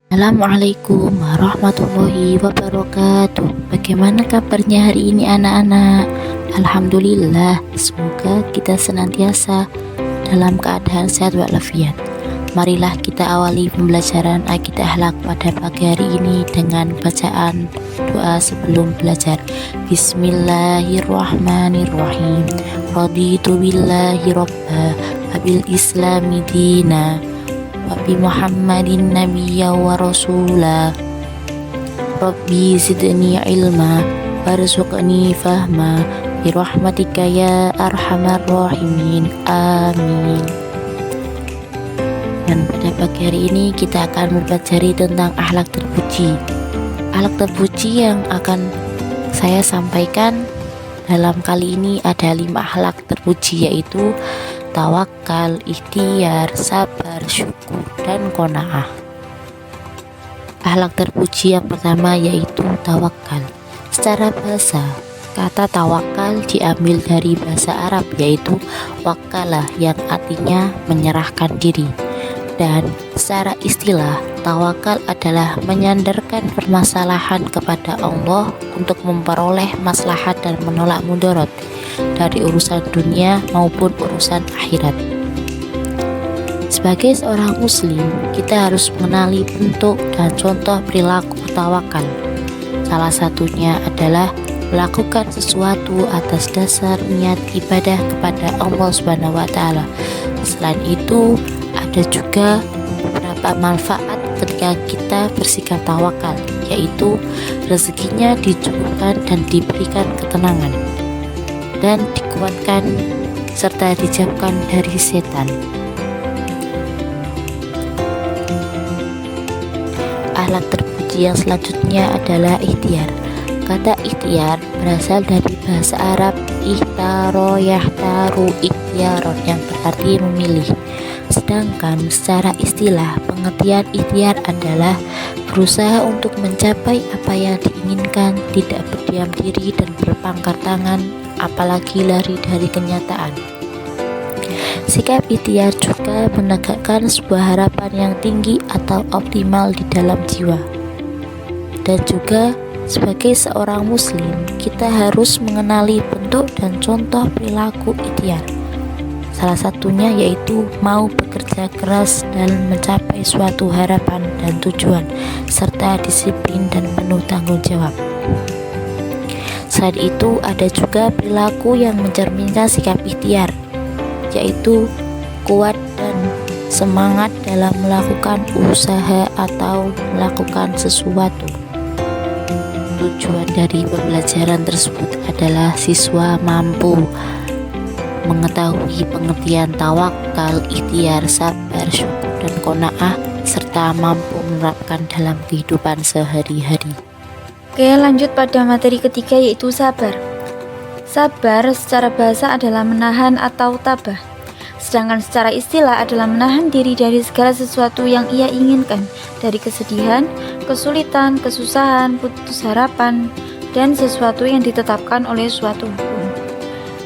Assalamualaikum warahmatullahi wabarakatuh. Bagaimana kabarnya hari ini anak-anak? Alhamdulillah, semoga kita senantiasa dalam keadaan sehat walafiat. Marilah kita awali pembelajaran akidah akhlak pada pagi hari ini dengan bacaan doa sebelum belajar. Bismillahirrahmanirrahim. Raditu billahi robba wabil islami dina Wabi Muhammadin nabiyya wa rasula. Rabbi zidni ilma warzuqni fahma birahmatika ya arhamar rahimin. Amin. Dan pada pagi hari ini kita akan mempelajari tentang akhlak terpuji. Akhlak terpuji yang akan saya sampaikan dalam kali ini ada 5 akhlak terpuji, yaitu tawakal, ikhtiar, sabar, syukur, dan qanaah. Akhlak terpuji yang pertama yaitu tawakal. Secara bahasa, kata tawakal diambil dari bahasa Arab yaitu wakalah yang artinya menyerahkan diri. Dan secara istilah, tawakal adalah menyandarkan permasalahan kepada Allah untuk memperoleh maslahat dan menolak mudarat dari urusan dunia maupun urusan akhirat. Sebagai seorang muslim, kita harus mengenali bentuk dan contoh perilaku tawakal. Salah satunya adalah melakukan sesuatu atas dasar niat ibadah kepada Allah Subhanahu wa taala. Selain itu, ada juga beberapa manfaat ketika kita bersikap tawakal, yaitu rezekinya dicukupkan dan diberikan ketenangan, dan dikuatkan serta dijauhkan dari setan. Akhlak terpuji yang selanjutnya adalah ikhtiar. Kata ikhtiar berasal dari bahasa Arab ikhtaro yahtaru ikhtiaron yang berarti memilih. Sedangkan secara istilah, pengertian ikhtiar adalah berusaha untuk mencapai apa yang diinginkan, tidak berdiam diri dan berpangkat tangan, apalagi lari dari kenyataan. Sikap ikhtiar juga menegakkan sebuah harapan yang tinggi atau optimal di dalam jiwa. Dan juga sebagai seorang muslim, kita harus mengenali bentuk dan contoh perilaku ikhtiar. Salah satunya yaitu mau bekerja keras dalam mencapai suatu harapan dan tujuan, serta disiplin dan penuh tanggung jawab. Selain itu, ada juga perilaku yang mencerminkan sikap ikhtiar, yaitu kuat dan semangat dalam melakukan usaha atau melakukan sesuatu. Tujuan dari pembelajaran tersebut adalah siswa mampu mengetahui pengertian tawakal, ikhtiar, sabar, syukur, dan qanaah, serta mampu menerapkan dalam kehidupan sehari-hari. Oke, lanjut pada materi ketiga yaitu sabar. Sabar secara bahasa adalah menahan atau tabah. Sedangkan secara istilah adalah menahan diri dari segala sesuatu yang ia inginkan, dari kesedihan, kesulitan, kesusahan, putus harapan, dan sesuatu yang ditetapkan oleh suatu hukum.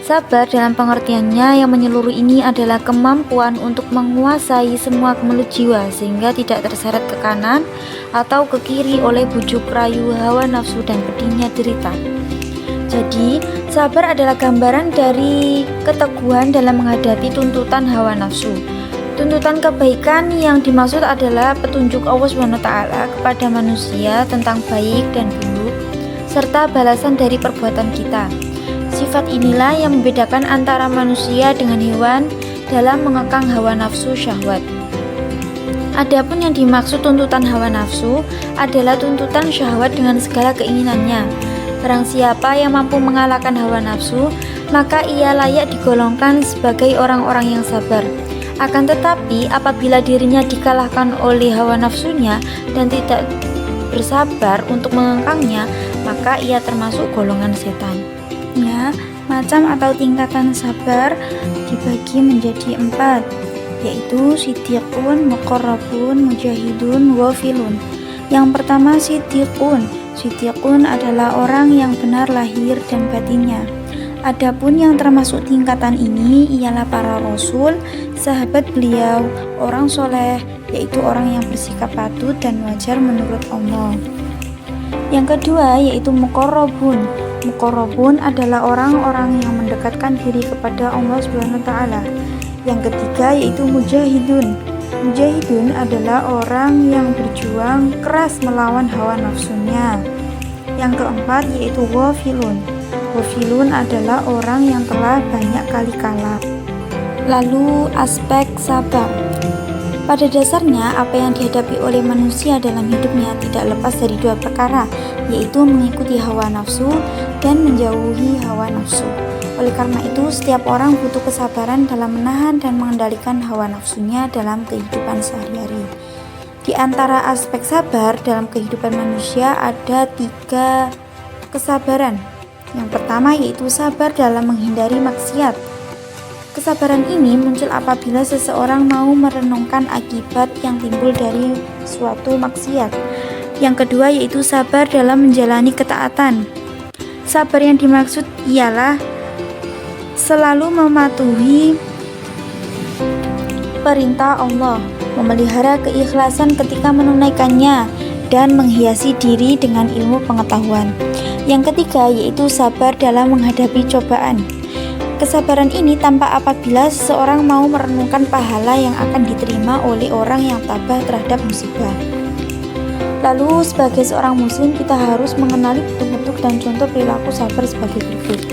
Sabar dalam pengertiannya yang menyeluruh ini adalah kemampuan untuk menguasai semua kemelut jiwa sehingga tidak terseret ke kanan atau ke kiri oleh bujuk rayu hawa nafsu dan pedihnya derita. Jadi, sabar adalah gambaran dari keteguhan dalam menghadapi tuntutan hawa nafsu. Tuntutan kebaikan yang dimaksud adalah petunjuk Allah SWT kepada manusia tentang baik dan buruk, serta balasan dari perbuatan kita. Sifat inilah yang membedakan antara manusia dengan hewan dalam mengekang hawa nafsu syahwat. Adapun yang dimaksud tuntutan hawa nafsu adalah tuntutan syahwat dengan segala keinginannya. Barang siapa yang mampu mengalahkan hawa nafsu, maka ia layak digolongkan sebagai orang-orang yang sabar. Akan tetapi, apabila dirinya dikalahkan oleh hawa nafsunya dan tidak bersabar untuk mengekangnya, maka ia termasuk golongan setan. Ya, macam atau tingkatan sabar dibagi menjadi 4, yaitu siddiqun, muqarrabun, mujahidun, wafilun. Yang pertama siddiqun. Siddiqun adalah orang yang benar lahir dan batinnya. Adapun yang termasuk tingkatan ini ialah para rasul, sahabat beliau, orang soleh, yaitu orang yang bersikap patut dan wajar menurut Allah. Yang kedua yaitu muqarrabun. Muqarrabun adalah orang-orang yang mendekatkan diri kepada Allah Subhanahu wa taala. Yang ketiga yaitu mujahidun. Mujahidun adalah orang yang berjuang keras melawan hawa nafsunya. Yang keempat yaitu ghafilun. Ghafilun adalah orang yang telah banyak kali kalah. Lalu aspek sabar. Pada dasarnya, apa yang dihadapi oleh manusia dalam hidupnya tidak lepas dari dua perkara, yaitu mengikuti hawa nafsu dan menjauhi hawa nafsu. Oleh karena itu, setiap orang butuh kesabaran dalam menahan dan mengendalikan hawa nafsunya dalam kehidupan sehari-hari. Di antara aspek sabar dalam kehidupan manusia ada 3 kesabaran. Yang pertama yaitu sabar dalam menghindari maksiat. Kesabaran ini muncul apabila seseorang mau merenungkan akibat yang timbul dari suatu maksiat. Yang kedua yaitu sabar dalam menjalani ketaatan. Sabar yang dimaksud ialah selalu mematuhi perintah Allah, memelihara keikhlasan ketika menunaikannya, dan menghiasi diri dengan ilmu pengetahuan. Yang ketiga yaitu sabar dalam menghadapi cobaan. Kesabaran ini tampak apabila seseorang mau merenungkan pahala yang akan diterima oleh orang yang tabah terhadap musibah. Lalu sebagai seorang muslim kita harus mengenali bentuk-bentuk dan contoh perilaku sabar sebagai berikut.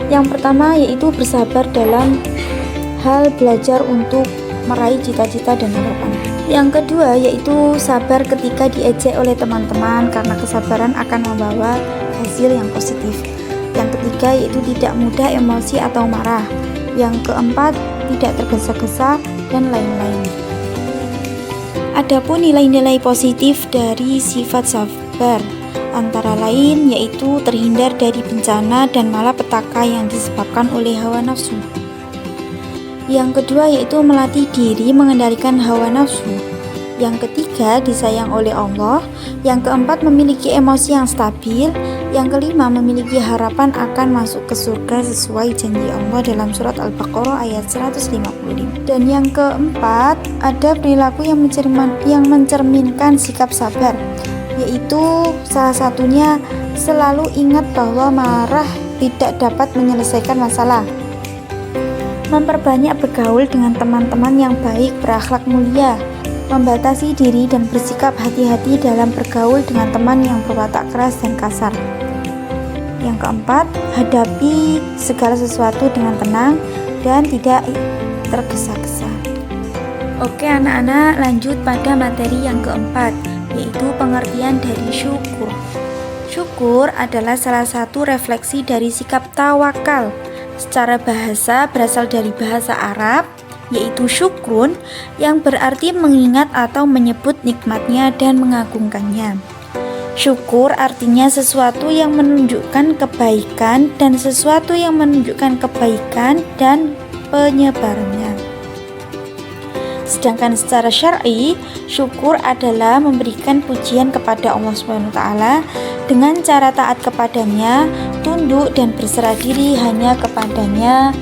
Yang pertama yaitu bersabar dalam hal belajar untuk meraih cita-cita dan harapan. Yang kedua yaitu sabar ketika diejek oleh teman-teman karena kesabaran akan membawa hasil yang positif. Yang ketiga yaitu tidak mudah emosi atau marah. Yang keempat tidak tergesa-gesa dan lain-lain. Adapun nilai-nilai positif dari sifat sabar antara lain yaitu terhindar dari bencana dan malapetaka yang disebabkan oleh hawa nafsu. Yang kedua yaitu melatih diri mengendalikan hawa nafsu. Yang ketiga disayang oleh Allah. Yang keempat memiliki emosi yang stabil. Yang kelima memiliki harapan akan masuk ke surga sesuai janji Allah dalam surat Al-Baqarah ayat 155. Dan yang keempat ada perilaku yang mencerminkan sikap sabar, yaitu salah satunya selalu ingat bahwa marah tidak dapat menyelesaikan masalah. Memperbanyak bergaul dengan teman-teman yang baik berakhlak mulia. Membatasi diri dan bersikap hati-hati dalam bergaul dengan teman yang berwatak keras dan kasar. Yang keempat, hadapi segala sesuatu dengan tenang dan tidak tergesa-gesa. Oke anak-anak, lanjut pada materi yang keempat, yaitu pengertian dari syukur. Syukur adalah salah satu refleksi dari sikap tawakal. Secara bahasa berasal dari bahasa Arab, yaitu syukrun, yang berarti mengingat atau menyebut nikmatnya dan mengagungkannya. Syukur artinya sesuatu yang menunjukkan kebaikan dan sesuatu yang menunjukkan kebaikan dan penyebarannya. Sedangkan secara syar'i, syukur adalah memberikan pujian kepada Allah SWT dengan cara taat kepadanya, tunduk dan berserah diri hanya kepadanya,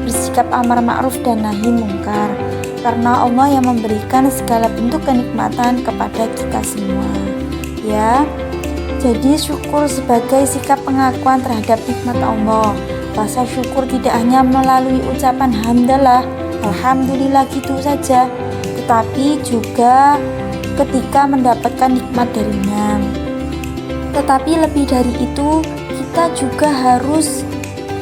bersikap amar ma'ruf dan nahi mungkar, karena Allah yang memberikan segala bentuk kenikmatan kepada kita semua. Ya, jadi syukur sebagai sikap pengakuan terhadap nikmat Allah. Rasa syukur tidak hanya melalui ucapan hamdalah, alhamdulillah gitu saja, tetapi juga ketika mendapatkan nikmat darinya. Tetapi lebih dari itu, kita juga harus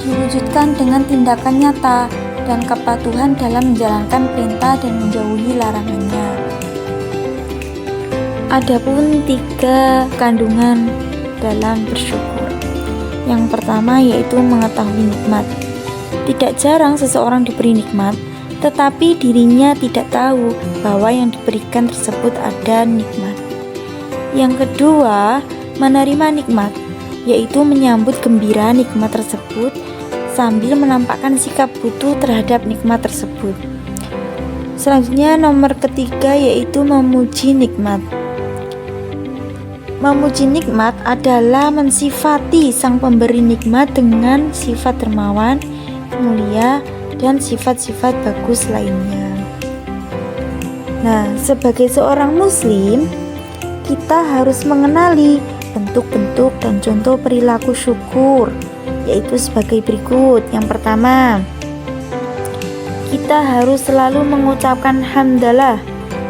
diwujudkan dengan tindakan nyata dan kepatuhan dalam menjalankan perintah dan menjauhi larangannya. Adapun 3 kandungan dalam bersyukur. Yang pertama yaitu mengetahui nikmat. Tidak jarang seseorang diberi nikmat, tetapi dirinya tidak tahu bahwa yang diberikan tersebut ada nikmat. Yang kedua, menerima nikmat, yaitu menyambut gembira nikmat tersebut sambil menampakkan sikap butuh terhadap nikmat tersebut. Selanjutnya nomor ketiga yaitu memuji nikmat. Memuji nikmat adalah mensifati sang pemberi nikmat dengan sifat dermawan, mulia, dan sifat-sifat bagus lainnya. Nah, sebagai seorang muslim, kita harus mengenali bentuk-bentuk dan contoh perilaku syukur, yaitu sebagai berikut. Yang pertama, kita harus selalu mengucapkan hamdalah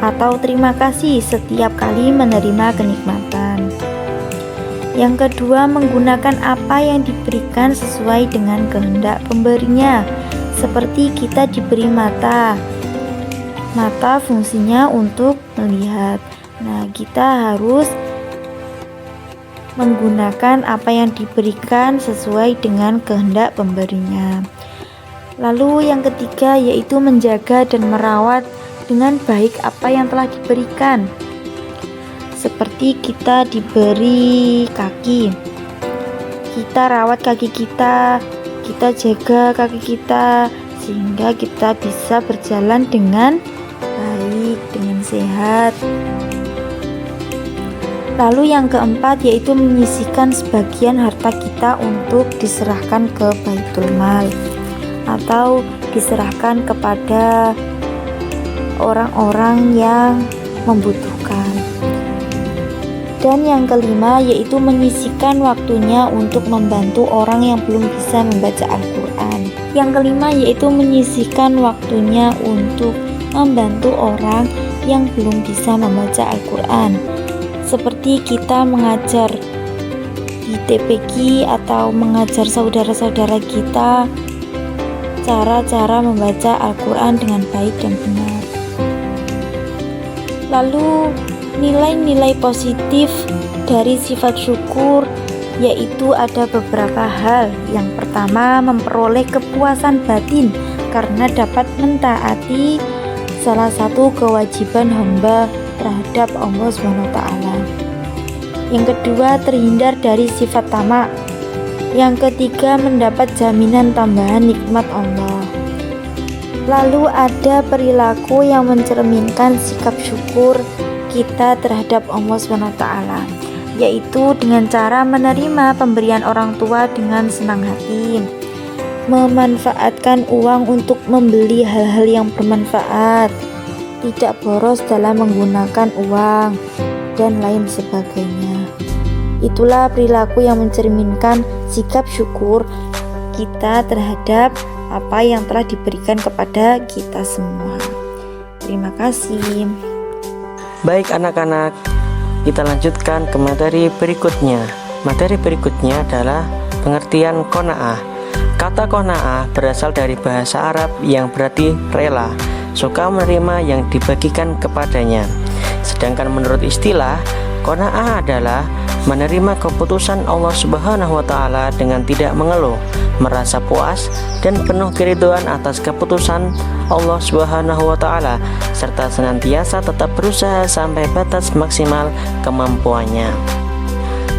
atau terima kasih setiap kali menerima kenikmatan. Yang kedua, menggunakan apa yang diberikan sesuai dengan kehendak pemberinya. Seperti kita diberi mata. Mata fungsinya untuk melihat. Nah, kita harus menggunakan apa yang diberikan sesuai dengan kehendak pemberinya. Lalu yang ketiga yaitu menjaga dan merawat dengan baik apa yang telah diberikan. Seperti kita diberi kaki, kita rawat kaki kita jaga kaki kita sehingga kita bisa berjalan dengan baik, dengan sehat. Lalu yang keempat yaitu menyisihkan sebagian harta kita untuk diserahkan ke Baitul Mal atau diserahkan kepada orang-orang yang membutuhkan. Dan yang kelima yaitu menyisihkan waktunya untuk membantu orang yang belum bisa membaca Al-Quran. Yang kelima yaitu menyisihkan waktunya untuk membantu orang yang belum bisa membaca Al-Quran. Seperti kita mengajar di TPQ atau mengajar saudara-saudara kita cara-cara membaca Al-Quran dengan baik dan benar. Lalu nilai-nilai positif dari sifat syukur yaitu ada beberapa hal. Yang pertama, memperoleh kepuasan batin karena dapat mentaati salah satu kewajiban hamba terhadap Allah SWT. Yang kedua, terhindar dari sifat tamak. Yang ketiga, mendapat jaminan tambahan nikmat Allah. Lalu ada perilaku yang mencerminkan sikap syukur kita terhadap Allah SWT, yaitu dengan cara menerima pemberian orang tua dengan senang hati, memanfaatkan uang untuk membeli hal-hal yang bermanfaat, tidak boros dalam menggunakan uang, dan lain sebagainya. Itulah perilaku yang mencerminkan sikap syukur kita terhadap apa yang telah diberikan kepada kita semua. Terima kasih. Baik anak-anak, kita lanjutkan ke materi berikutnya. Materi berikutnya adalah pengertian qanaah. Kata qanaah berasal dari bahasa Arab yang berarti rela, suka menerima yang dibagikan kepadanya. Sedangkan menurut istilah, qanaah adalah menerima keputusan Allah Subhanahu wa Ta'ala dengan tidak mengeluh, merasa puas dan penuh keridhaan atas keputusan Allah Subhanahu wa Ta'ala, serta senantiasa tetap berusaha sampai batas maksimal kemampuannya.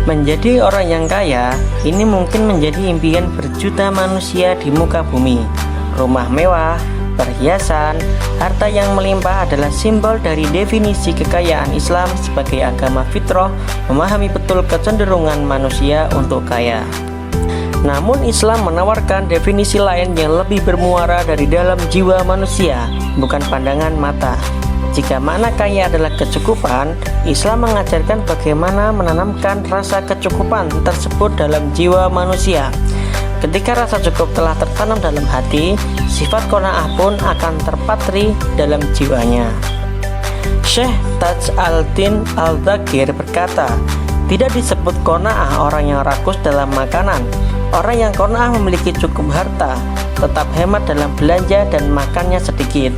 Menjadi orang yang kaya ini mungkin menjadi impian berjuta manusia di muka bumi. Rumah mewah, perhiasan, harta yang melimpah adalah simbol dari definisi kekayaan Islam sebagai agama fitrah, memahami betul kecenderungan manusia untuk kaya. Namun Islam menawarkan definisi lain yang lebih bermuara dari dalam jiwa manusia, bukan pandangan mata. Jika makna kaya adalah kecukupan, Islam mengajarkan bagaimana menanamkan rasa kecukupan tersebut dalam jiwa manusia. Ketika rasa cukup telah tertanam dalam hati, sifat qanaah pun akan terpatri dalam jiwanya. Syekh Taj al-Din al-Dzakir berkata, tidak disebut qanaah orang yang rakus dalam makanan. Orang yang qanaah memiliki cukup harta, tetap hemat dalam belanja dan makannya sedikit.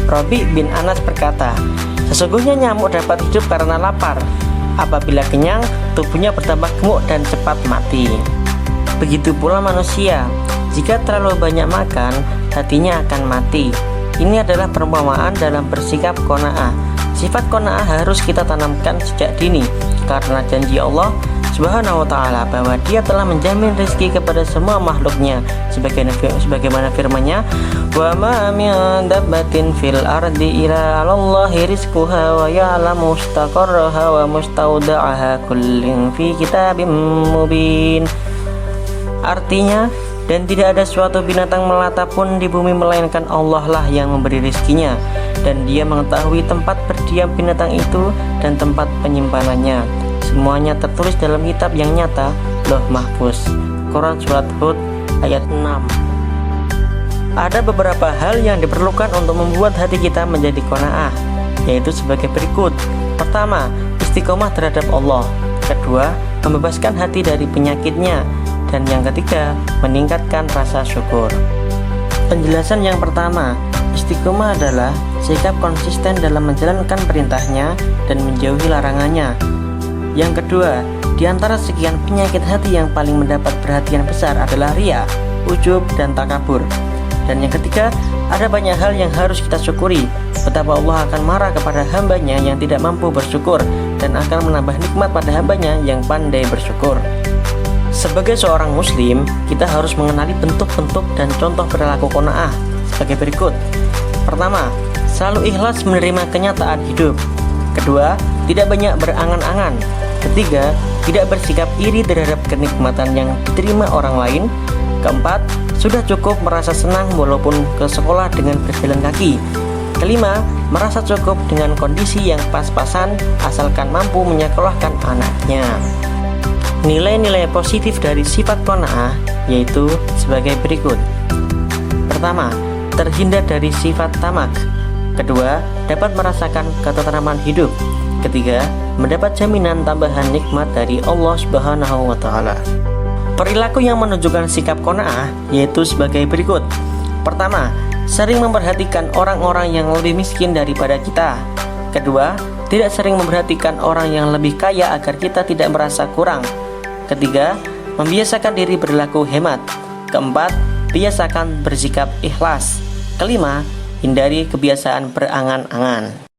Rabi bin Anas berkata, sesungguhnya nyamuk dapat hidup karena lapar. Apabila kenyang, tubuhnya bertambah gemuk dan cepat mati. Begitu pula manusia, jika terlalu banyak makan, hatinya akan mati. Ini adalah perumpamaan dalam bersikap qanaah. Sifat qanaah harus kita tanamkan sejak dini, karena janji Allah Subhanahu wa Ta'ala bahwa Dia telah menjamin rezeki kepada semua makhluknya, sebagaimana firman-Nya, wa ma min dabbatin fil ardi illa 'alallahi rizquha wa ya'lamu mustaqarraha wa mustawda'aha kullin fi kitabim mubin. Artinya, dan tidak ada suatu binatang melata pun di bumi melainkan Allah lah yang memberi rizkinya, dan Dia mengetahui tempat berdiam binatang itu dan tempat penyimpanannya. Semuanya tertulis dalam kitab yang nyata, Lauh Mahfuz. Quran Surat Hud ayat 6. Ada beberapa hal yang diperlukan untuk membuat hati kita menjadi qanaah, yaitu sebagai berikut. Pertama, istiqomah terhadap Allah. Kedua, membebaskan hati dari penyakitnya. Dan yang ketiga, meningkatkan rasa syukur. Penjelasan yang pertama, istiqomah adalah sikap konsisten dalam menjalankan perintahnya dan menjauhi larangannya. Yang kedua, di antara sekian penyakit hati yang paling mendapat perhatian besar adalah riya, ujub, dan takabur. Dan yang ketiga, ada banyak hal yang harus kita syukuri. Betapa Allah akan marah kepada hambanya yang tidak mampu bersyukur dan akan menambah nikmat pada hambanya yang pandai bersyukur. Sebagai seorang muslim, kita harus mengenali bentuk-bentuk dan contoh perilaku qanaah sebagai berikut. Pertama, selalu ikhlas menerima kenyataan hidup. Kedua, tidak banyak berangan-angan. Ketiga, tidak bersikap iri terhadap kenikmatan yang diterima orang lain. Keempat, sudah cukup merasa senang walaupun ke sekolah dengan berjalan kaki. Kelima, merasa cukup dengan kondisi yang pas-pasan asalkan mampu menyekolahkan anaknya. Nilai-nilai positif dari sifat qanaah yaitu sebagai berikut. Pertama, terhindar dari sifat tamak. Kedua, dapat merasakan ketentraman hidup. Ketiga, mendapat jaminan tambahan nikmat dari Allah Subhanahu wa Ta'ala. Perilaku yang menunjukkan sikap qanaah yaitu sebagai berikut. Pertama, sering memperhatikan orang-orang yang lebih miskin daripada kita. Kedua, tidak sering memperhatikan orang yang lebih kaya agar kita tidak merasa kurang. Ketiga, membiasakan diri berlaku hemat. Keempat, biasakan bersikap ikhlas. Kelima, hindari kebiasaan berangan-angan.